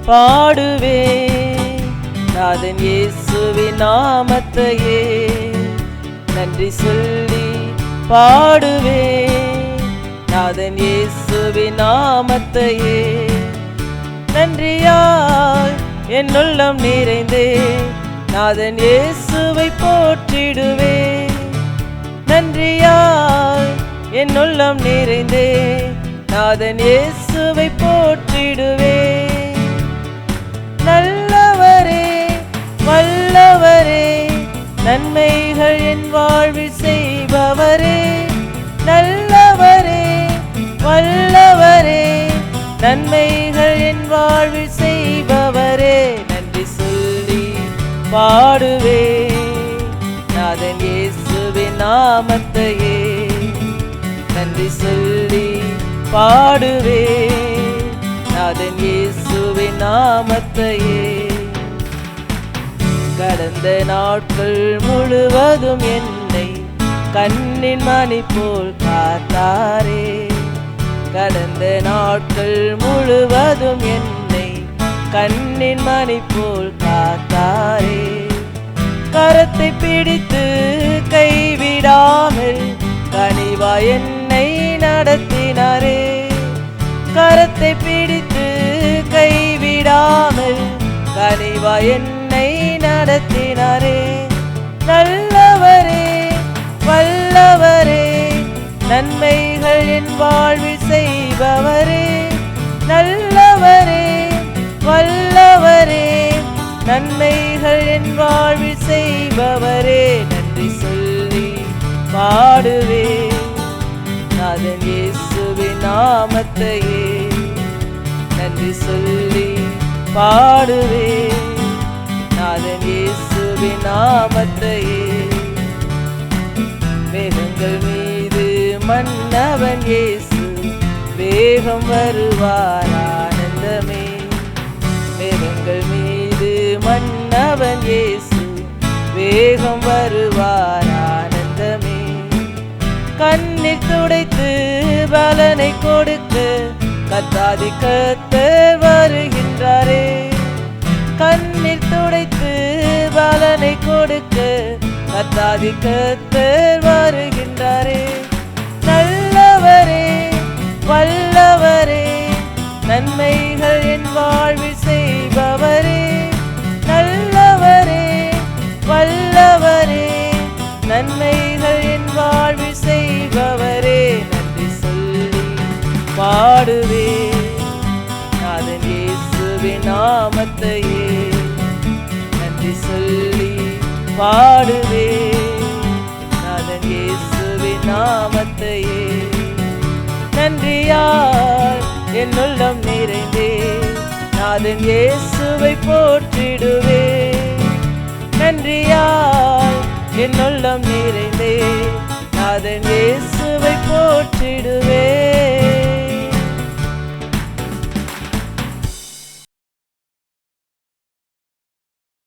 பாடுவேன். நாதன் இயேசுவின் நாமத்தையே நன்றி சொல்லி பாடுவேன். நாதன் இயேசுவின் நாமத்தையே நன்றியால் என் உள்ளம் நிறைந்தே நாதன் இயேசுவை போற்றிடுவேன். நன்றியால் என் உள்ளம் நிறைந்தே நாதன் இயேசுவை போற்றிடுவேன். நல்லவரே வல்லவரே நன்மைகள் என் வாழ்வில் செய்பவரே. நல்லவரே வல்லவரே நன்மைகள் என் வாழ்வில் செய்பவரே. நன்றி சொல்லி பாடுவேன். நாதன் இயேசுவின் நாமத்தையே நன்றி சொல்லி பாடுவேன். நாதன் இயேசுவின் நாமத்தையே கடந்த நாட்கள் முழுவதும் என்னை கண்ணின் மணி போல் காத்தாரே. கடந்த நாட்கள் முழுவதும் என்னை கண்ணின் மணி போல் காத்தாரே. கரத்தை பிடித்து கைவிடாமல் கனிவாய் என்னை நடத்தினாரே. கரத்தை பிடித்து கைவிடாமல் கனிவாய் என்னை நடத்தினாரே. நல்லவரே வல்லவரே நன்மைகள் என் வாழ்வில் செய்பவரே. நல்லவரே வல்லவரே நன்மைகள் என் வாழ்வில் செய்பவரே. நன்றி சொல்லி பாடுவேன். நாதன் இயேசுவின் நாமத்தையே நன்றி சொல்லி பாடுவேன். நாதன் இயேசுவின் நாமத்தையே மேகங்கள் மீது மன்னவன் இயேசு வேகம் வருவார் ஆனந்தமே. மேகங்கள் மீது மன்னவன் இயேசு வேகம் வருவார் ஆனந்தமே. கண்ணீர் துடைத்து பலனை கொடுக்க கர்த்தாதி கர்த்தர் வருகின்றாரே. கண்ணீர் துடைத்து பலனை கொடுக்க கர்த்தாதி கர்த்தர் வருகின்றாரே. நல்லவரே வல்லவரே நன்மைகள் என் வாழ்வில் செய்பவரே. நல்லவரே வல்லவரே நன்மைகள் என் வாழ்வில் செய்பவரே. நன்றி சொல்லி பாடுவேன். நாதன் இயேசுவின் நாமத்தையே நன்றி சொல்லி பாடுவேன். நாதன் இயேசுவின் நாமத்தையே நன்றியால் என் உள்ளம் நிறைந்தே நாதன் இயேசுவை போற்றிடுவேன். நன்றியால் என் உள்ளம் நிறைந்தே நாதன் இயேசுவை போற்றிடுவேன்.